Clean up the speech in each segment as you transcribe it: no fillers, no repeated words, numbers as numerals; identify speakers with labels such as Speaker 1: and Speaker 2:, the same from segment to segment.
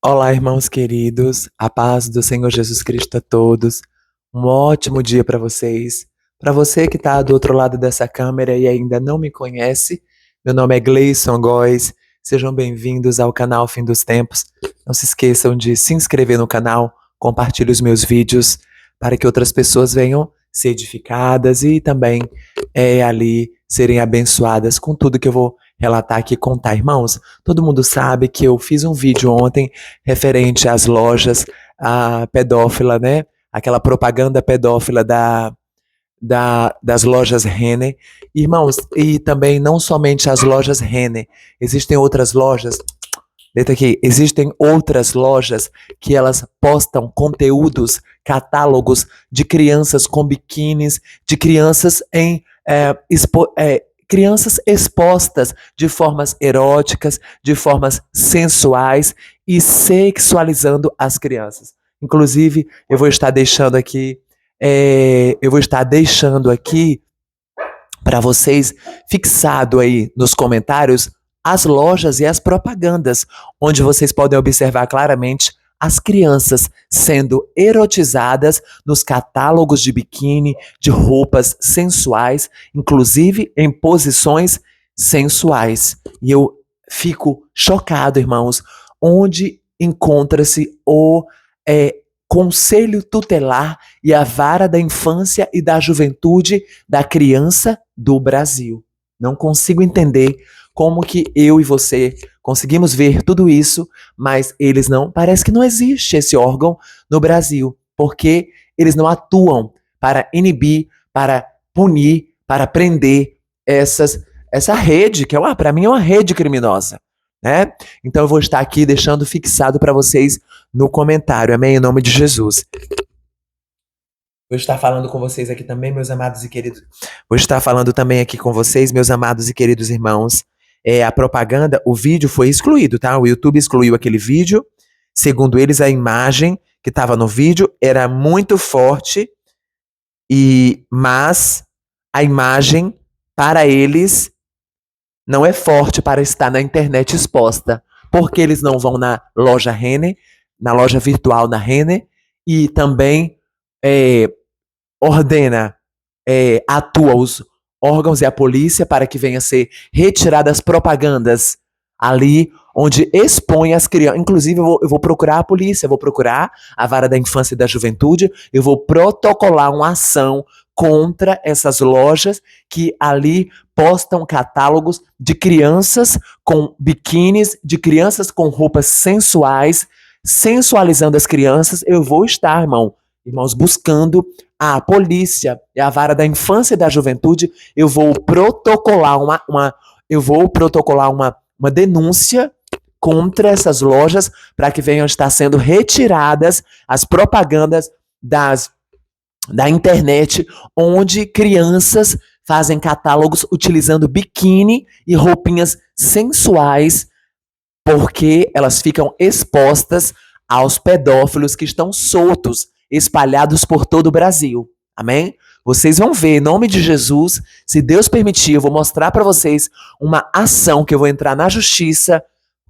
Speaker 1: Olá, irmãos queridos, a paz do Senhor Jesus Cristo a todos. Um ótimo dia para vocês. Para você que está do outro lado dessa câmera e ainda não me conhece, meu nome é Gleison Góes. Sejam bem-vindos ao canal Fim dos Tempos. Não se esqueçam de se inscrever no canal, compartilhe os meus vídeos para que outras pessoas venham ser edificadas e também ali serem abençoadas com tudo que eu vou relatar aqui e contar. Irmãos, todo mundo sabe que eu fiz um vídeo ontem referente às lojas pedófila, né? Aquela propaganda pedófila das lojas Renner. Irmãos, e também não somente as lojas Renner, existem outras lojas. Letra aqui, existem outras lojas que elas postam conteúdos, catálogos de crianças com biquínis, de crianças crianças expostas de formas eróticas, de formas sensuais e sexualizando as crianças. Inclusive, eu vou estar deixando aqui para vocês fixado aí nos comentários as lojas e as propagandas, onde vocês podem observar claramente as crianças sendo erotizadas nos catálogos de biquíni, de roupas sensuais, inclusive em posições sensuais. E eu fico chocado, irmãos, onde encontra-se o Conselho Tutelar e a Vara da Infância e da Juventude da Criança do Brasil. Não consigo entender como que eu e você conseguimos ver tudo isso, mas eles não, parece que não existe esse órgão no Brasil, porque eles não atuam para inibir, para punir, para prender essa rede, que para mim é uma rede criminosa, né? Então eu vou estar aqui deixando fixado para vocês no comentário, amém? Em nome de Jesus. Vou estar falando com vocês aqui também, meus amados e queridos. Vou estar falando também aqui com vocês, meus amados e queridos irmãos. A propaganda, o vídeo foi excluído, tá? O YouTube excluiu aquele vídeo. Segundo eles, a imagem que estava no vídeo era muito forte, mas a imagem, para eles, não é forte para estar na internet exposta. Porque eles não vão na loja Renner, na loja virtual na Renner, e também atua os órgãos e a polícia para que venha ser retiradas propagandas ali onde expõe as crianças. Inclusive, eu vou procurar a polícia, eu vou procurar a Vara da Infância e da Juventude, eu vou protocolar uma ação contra essas lojas que ali postam catálogos de crianças com biquínis, de crianças com roupas sensuais, sensualizando as crianças. Eu vou estar, irmãos, buscando a polícia e a Vara da Infância e da Juventude. Eu vou protocolar uma denúncia contra essas lojas para que venham estar sendo retiradas as propagandas da internet, onde crianças fazem catálogos utilizando biquíni e roupinhas sensuais, porque elas ficam expostas aos pedófilos que estão soltos, espalhados por todo o Brasil. Amém? Vocês vão ver, em nome de Jesus, se Deus permitir, eu vou mostrar para vocês uma ação que eu vou entrar na justiça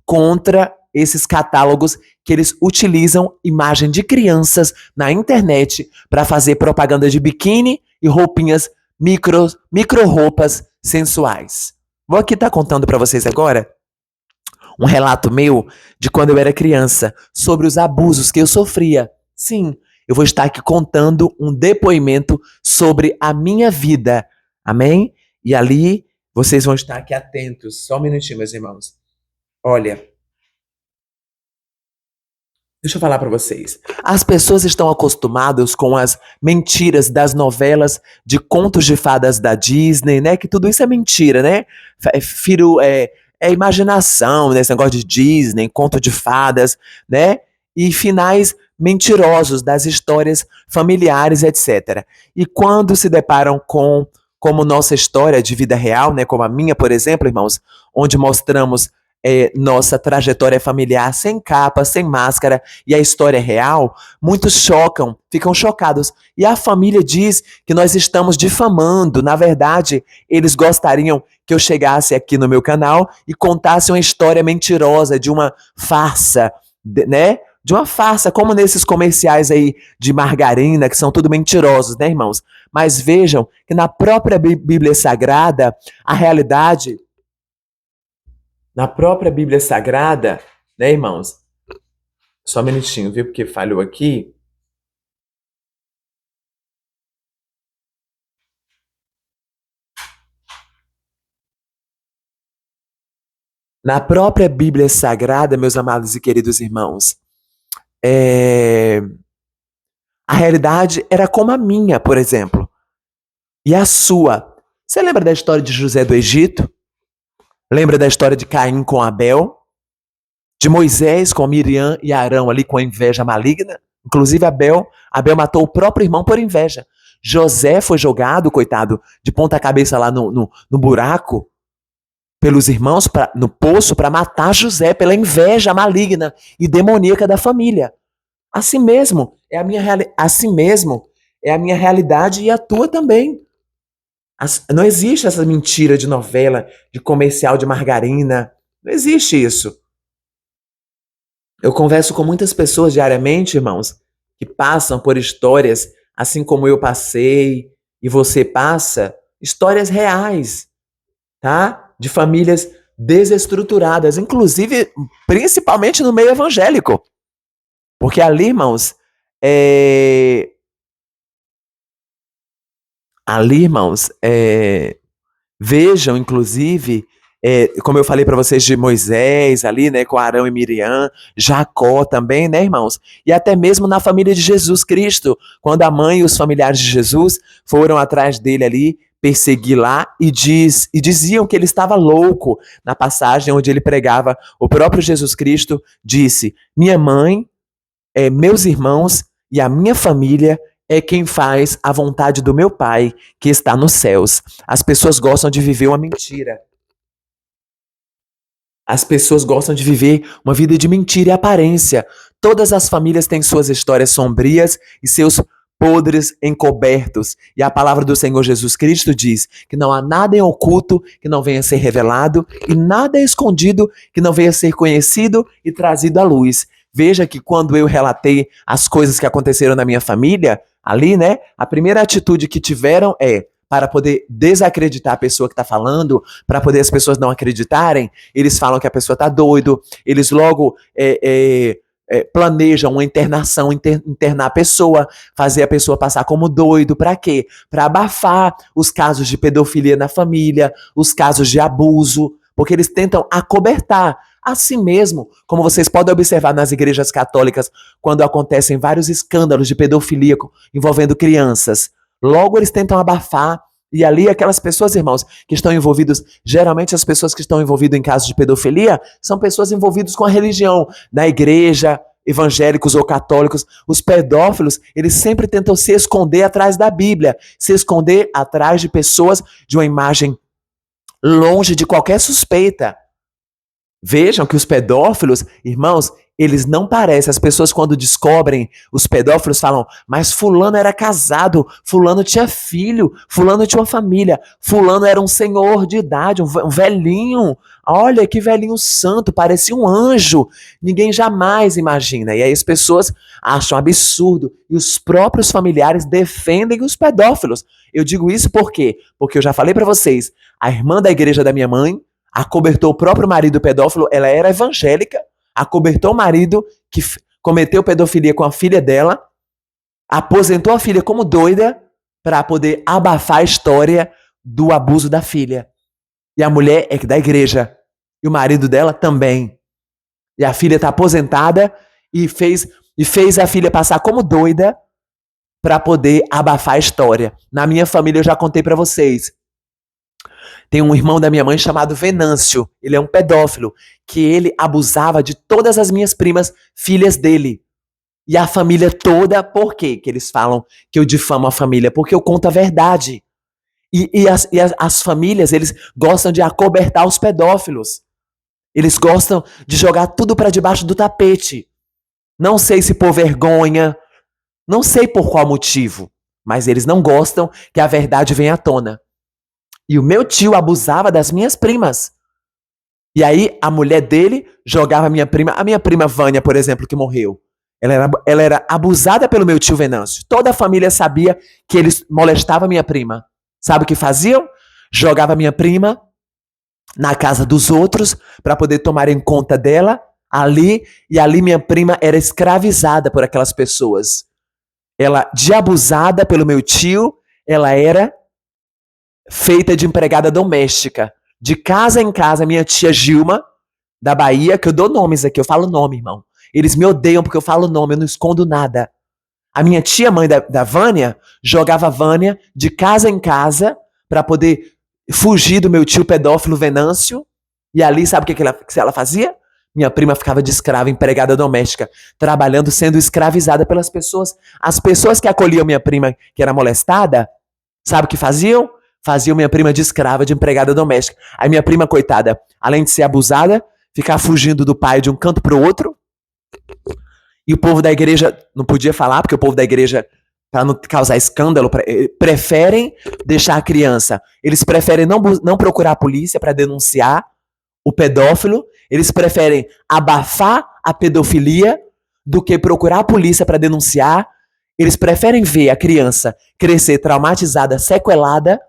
Speaker 1: contra esses catálogos que eles utilizam imagem de crianças na internet para fazer propaganda de biquíni e roupinhas micro roupas sensuais. Vou aqui estar contando para vocês agora um relato meu de quando eu era criança, sobre os abusos que eu sofria. Sim, eu vou estar aqui contando um depoimento sobre a minha vida. Amém? E ali vocês vão estar aqui atentos. Só um minutinho, meus irmãos. Olha, deixa eu falar para vocês. As pessoas estão acostumadas com as mentiras das novelas de contos de fadas da Disney, né? Que tudo isso é mentira, né? É imaginação, né? Esse negócio de Disney, conto de fadas, né? E finais mentirosos das histórias familiares, etc. E quando se deparam como nossa história de vida real, né? Como a minha, por exemplo, irmãos, onde mostramos nossa trajetória familiar sem capa, sem máscara, e a história é real, muitos ficam chocados. E a família diz que nós estamos difamando. Na verdade, eles gostariam que eu chegasse aqui no meu canal e contasse uma história mentirosa de uma farsa, né? De uma farsa, como nesses comerciais aí de margarina, que são tudo mentirosos, né, irmãos? Mas vejam que na própria Bíblia Sagrada, a realidade, na própria Bíblia Sagrada, né, irmãos? Só um minutinho, viu? Porque falhou aqui. Na própria Bíblia Sagrada, meus amados e queridos irmãos, a realidade era como a minha, por exemplo, e a sua. Você lembra da história de José do Egito? Lembra da história de Caim com Abel? De Moisés com Miriam e Arão ali com a inveja maligna? Inclusive Abel matou o próprio irmão por inveja. José foi jogado, coitado, de ponta cabeça lá no buraco, pelos irmãos, no poço, para matar José pela inveja maligna e demoníaca da família. Assim mesmo assim mesmo é a minha realidade e a tua também. Não existe essa mentira de novela, de comercial de margarina. Não existe isso. Eu converso com muitas pessoas diariamente, irmãos, que passam por histórias assim como eu passei e você passa, histórias reais, tá? De famílias desestruturadas, inclusive, principalmente no meio evangélico. Porque ali, irmãos, vejam, inclusive, como eu falei para vocês de Moisés ali, né, com Arão e Miriam, Jacó também, né, irmãos? E até mesmo na família de Jesus Cristo, quando a mãe e os familiares de Jesus foram atrás dele ali, perseguir lá e diziam que ele estava louco. Na passagem onde ele pregava, o próprio Jesus Cristo disse: minha mãe, meus irmãos e a minha família é quem faz a vontade do meu Pai que está nos céus. As pessoas gostam de viver uma mentira. As pessoas gostam de viver uma vida de mentira e aparência. Todas as famílias têm suas histórias sombrias e seus podres encobertos. E a palavra do Senhor Jesus Cristo diz que não há nada em oculto que não venha a ser revelado e nada escondido que não venha a ser conhecido e trazido à luz. Veja que quando eu relatei as coisas que aconteceram na minha família, ali, né, a primeira atitude que tiveram para poder desacreditar a pessoa que está falando, para poder as pessoas não acreditarem, eles falam que a pessoa está doido, eles logo planejam uma internação, internar a pessoa, fazer a pessoa passar como doido, para quê? Para abafar os casos de pedofilia na família, os casos de abuso, porque eles tentam acobertar. Assim mesmo, como vocês podem observar nas igrejas católicas, quando acontecem vários escândalos de pedofilia envolvendo crianças, logo eles tentam abafar. E ali aquelas pessoas, irmãos, que estão envolvidos, geralmente as pessoas que estão envolvidas em casos de pedofilia, são pessoas envolvidas com a religião, na igreja, evangélicos ou católicos. Os pedófilos, eles sempre tentam se esconder atrás da Bíblia, se esconder atrás de pessoas de uma imagem longe de qualquer suspeita. Vejam que os pedófilos, irmãos, eles não parecem. As pessoas, quando descobrem, os pedófilos falam: mas fulano era casado, fulano tinha filho, fulano tinha uma família, fulano era um senhor de idade, um velhinho. Olha que velhinho santo, parecia um anjo. Ninguém jamais imagina. E aí as pessoas acham absurdo. E os próprios familiares defendem os pedófilos. Eu digo isso por quê? Porque eu já falei para vocês, a irmã da igreja da minha mãe acobertou o próprio marido pedófilo, ela era evangélica, acobertou o marido que cometeu pedofilia com a filha dela, aposentou a filha como doida para poder abafar a história do abuso da filha. E a mulher é da igreja, e o marido dela também. E a filha está aposentada e fez a filha passar como doida para poder abafar a história. Na minha família eu já contei para vocês. Tem um irmão da minha mãe chamado Venâncio. Ele é um pedófilo, que ele abusava de todas as minhas primas, filhas dele. E a família toda, por quê que eles falam que eu difamo a família? Porque eu conto a verdade. E as famílias, eles gostam de acobertar os pedófilos. Eles gostam de jogar tudo para debaixo do tapete. Não sei se por vergonha, não sei por qual motivo, mas eles não gostam que a verdade venha à tona. E o meu tio abusava das minhas primas. E aí a mulher dele jogava a minha prima Vânia, por exemplo, que morreu. Ela era abusada pelo meu tio Venâncio. Toda a família sabia que eles molestavam a minha prima. Sabe o que faziam? Jogava a minha prima na casa dos outros para poder tomarem conta dela ali, e ali minha prima era escravizada por aquelas pessoas. Ela, de abusada pelo meu tio, ela era feita de empregada doméstica. De casa em casa, minha tia Gilma, da Bahia, que eu dou nomes aqui, eu falo nome, irmão. Eles me odeiam porque eu falo nome, eu não escondo nada. A minha tia, mãe da Vânia, jogava a Vânia de casa em casa para poder fugir do meu tio pedófilo Venâncio. E ali, sabe o que ela fazia? Minha prima ficava de escrava, empregada doméstica, trabalhando, sendo escravizada pelas pessoas. As pessoas que acolhiam minha prima, que era molestada, sabe o que faziam? Faziam minha prima de escrava, de empregada doméstica. Aí minha prima, coitada, além de ser abusada, ficava fugindo do pai de um canto para o outro. E o povo da igreja não podia falar, porque o povo da igreja, para não causar escândalo, preferem deixar a criança. Eles preferem não procurar a polícia para denunciar o pedófilo. Eles preferem abafar a pedofilia do que procurar a polícia para denunciar. Eles preferem ver a criança crescer traumatizada, sequelada,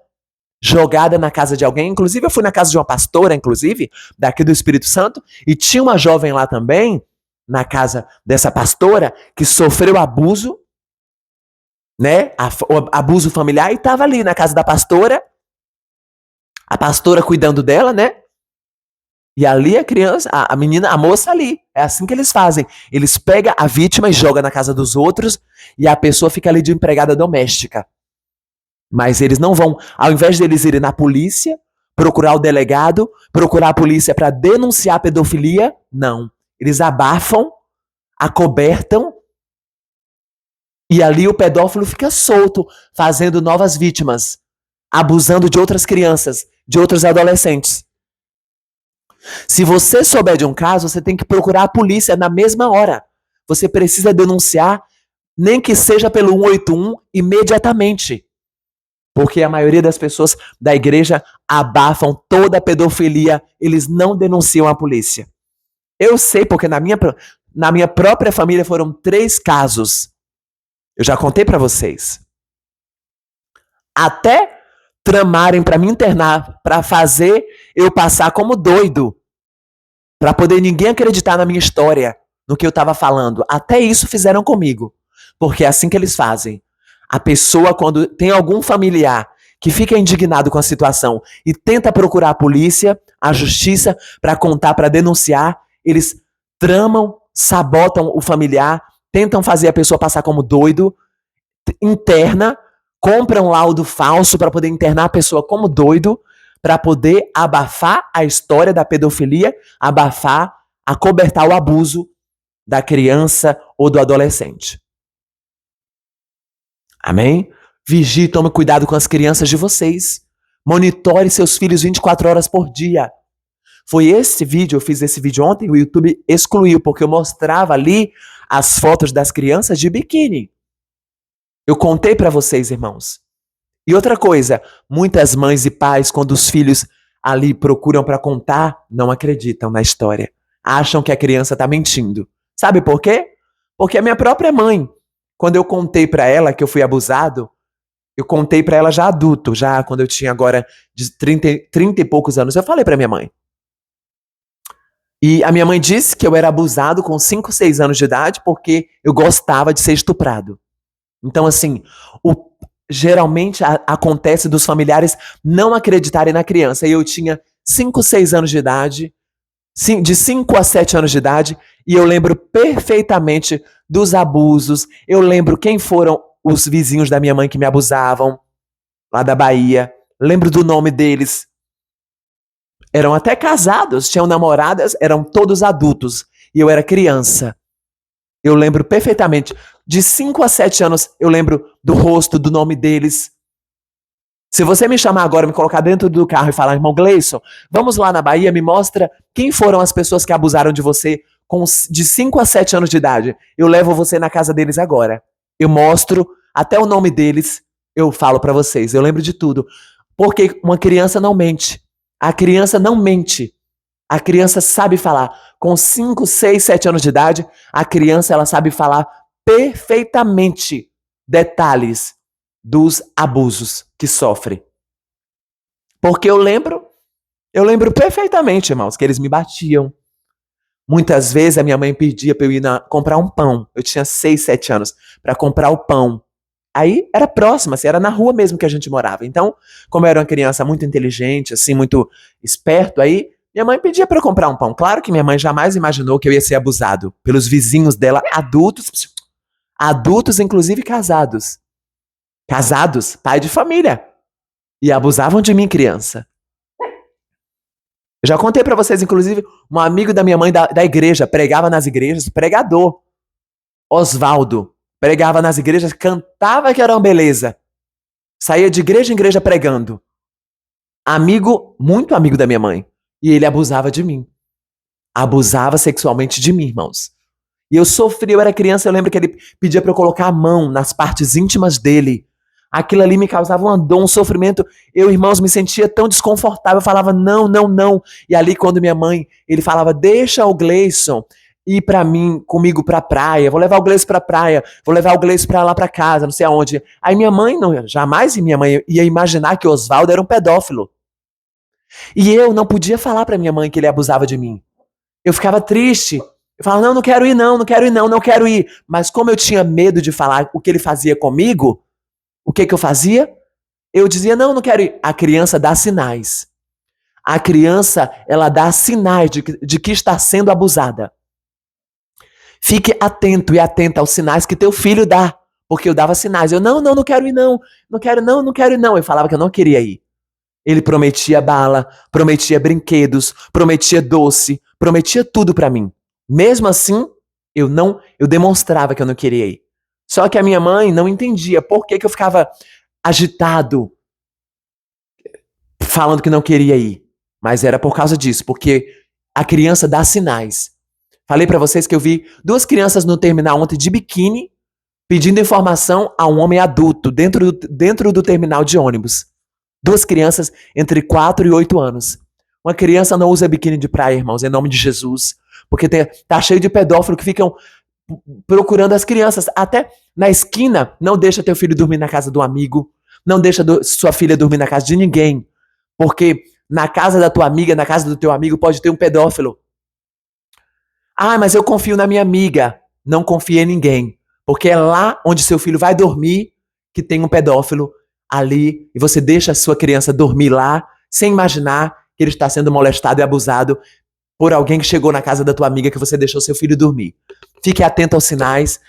Speaker 1: jogada na casa de alguém. Inclusive, eu fui na casa de uma pastora, inclusive, daqui do Espírito Santo, e tinha uma jovem lá também, na casa dessa pastora, que sofreu abuso, né? Abuso familiar, e estava ali na casa da pastora, a pastora cuidando dela, né? E ali a criança, a menina, a moça ali. É assim que eles fazem. Eles pegam a vítima e jogam na casa dos outros, e a pessoa fica ali de empregada doméstica. Mas eles não vão, ao invés de eles irem na polícia, procurar o delegado, procurar a polícia para denunciar a pedofilia, não. Eles abafam, acobertam, e ali o pedófilo fica solto, fazendo novas vítimas, abusando de outras crianças, de outros adolescentes. Se você souber de um caso, você tem que procurar a polícia na mesma hora. Você precisa denunciar, nem que seja pelo 181, imediatamente. Porque a maioria das pessoas da igreja abafam toda a pedofilia, eles não denunciam a polícia. Eu sei porque na minha própria família foram 3 casos. Eu já contei para vocês. Até tramarem para me internar, para fazer eu passar como doido, para poder ninguém acreditar na minha história, no que eu estava falando. Até isso fizeram comigo, porque é assim que eles fazem. A pessoa, quando tem algum familiar que fica indignado com a situação e tenta procurar a polícia, a justiça, para contar, para denunciar, eles tramam, sabotam o familiar, tentam fazer a pessoa passar como doido, interna, compram um laudo falso para poder internar a pessoa como doido, para poder abafar a história da pedofilia, abafar, acobertar o abuso da criança ou do adolescente. Amém? Vigie, tome cuidado com as crianças de vocês. Monitore seus filhos 24 horas por dia. Foi esse vídeo, eu fiz esse vídeo ontem, o YouTube excluiu, porque eu mostrava ali as fotos das crianças de biquíni. Eu contei para vocês, irmãos. E outra coisa, muitas mães e pais, quando os filhos ali procuram para contar, não acreditam na história. Acham que a criança está mentindo. Sabe por quê? Porque a minha própria mãe, quando eu contei para ela que eu fui abusado, eu contei para ela já adulto, já quando eu tinha agora de 30 e poucos anos, eu falei para minha mãe. E a minha mãe disse que eu era abusado com 5, 6 anos de idade porque eu gostava de ser estuprado. Então, assim, geralmente acontece dos familiares não acreditarem na criança. E eu tinha 5, 6 anos de idade, de 5 a 7 anos de idade, e eu lembro perfeitamente dos abusos. Eu lembro quem foram os vizinhos da minha mãe que me abusavam, lá da Bahia. Lembro do nome deles. Eram até casados, tinham namoradas, eram todos adultos. E eu era criança. Eu lembro perfeitamente. De 5 a 7 anos, eu lembro do rosto, do nome deles. Se você me chamar agora, me colocar dentro do carro e falar, irmão Gleison, vamos lá na Bahia, me mostra quem foram as pessoas que abusaram de você de 5 a 7 anos de idade. Eu levo você na casa deles agora. Eu mostro até o nome deles, eu falo pra vocês. Eu lembro de tudo. Porque uma criança não mente. A criança não mente. A criança sabe falar. Com 5, 6, 7 anos de idade, a criança ela sabe falar perfeitamente detalhes dos abusos que sofre. Porque eu lembro perfeitamente, irmãos, que eles me batiam. Muitas vezes a minha mãe pedia para eu ir comprar um pão. Eu tinha 6, 7 anos para comprar o pão. Aí era próximo, assim, era na rua mesmo que a gente morava. Então, como eu era uma criança muito inteligente, assim, muito esperto, aí minha mãe pedia para eu comprar um pão. Claro que minha mãe jamais imaginou que eu ia ser abusado pelos vizinhos dela, adultos inclusive casados. Casados, pai de família. E abusavam de mim, criança. Eu já contei pra vocês, inclusive, um amigo da minha mãe da igreja, pregava nas igrejas, pregador, Osvaldo, pregava nas igrejas, cantava que era uma beleza. Saía de igreja em igreja pregando. Amigo, muito amigo da minha mãe. E ele abusava de mim. Abusava sexualmente de mim, irmãos. E eu sofri, eu era criança, eu lembro que ele pedia pra eu colocar a mão nas partes íntimas dele. Aquilo ali me causava uma dor, um sofrimento. Eu, irmãos, me sentia tão desconfortável. Eu falava, não, não, não. E ali, quando minha mãe, ele falava, deixa o Gleison ir pra mim, comigo pra praia. Vou levar o Gleison pra praia. Vou levar o Gleison pra lá pra casa, não sei aonde. Aí minha mãe, não, jamais minha mãe ia imaginar que Oswaldo era um pedófilo. E eu não podia falar pra minha mãe que ele abusava de mim. Eu ficava triste. Eu falava, não, não quero ir não, não quero ir não, não quero ir. Mas como eu tinha medo de falar o que ele fazia comigo, o que eu fazia? Eu dizia, não, não quero ir. A criança dá sinais. A criança, ela dá sinais de que está sendo abusada. Fique atento e atenta aos sinais que teu filho dá. Porque eu dava sinais. Eu, não, não, não quero ir não. Não quero não, não quero ir não. Eu falava que eu não queria ir. Ele prometia bala, prometia brinquedos, prometia doce, prometia tudo pra mim. Mesmo assim, eu demonstrava que eu não queria ir. Só que a minha mãe não entendia por que eu ficava agitado, falando que não queria ir. Mas era por causa disso, porque a criança dá sinais. Falei pra vocês que eu vi 2 crianças no terminal ontem de biquíni, pedindo informação a um homem adulto dentro do terminal de ônibus. 2 crianças entre 4 e 8 anos. Uma criança não usa biquíni de praia, irmãos, em nome de Jesus. Porque tá cheio de pedófilos que ficam procurando as crianças. Até na esquina, não deixa teu filho dormir na casa do amigo. Não deixa sua filha dormir na casa de ninguém. Porque na casa da tua amiga, na casa do teu amigo, pode ter um pedófilo. Ah, mas eu confio na minha amiga. Não confia em ninguém. Porque é lá onde seu filho vai dormir que tem um pedófilo ali. E você deixa a sua criança dormir lá, sem imaginar que ele está sendo molestado e abusado por alguém que chegou na casa da tua amiga que você deixou seu filho dormir. Fique atento aos sinais.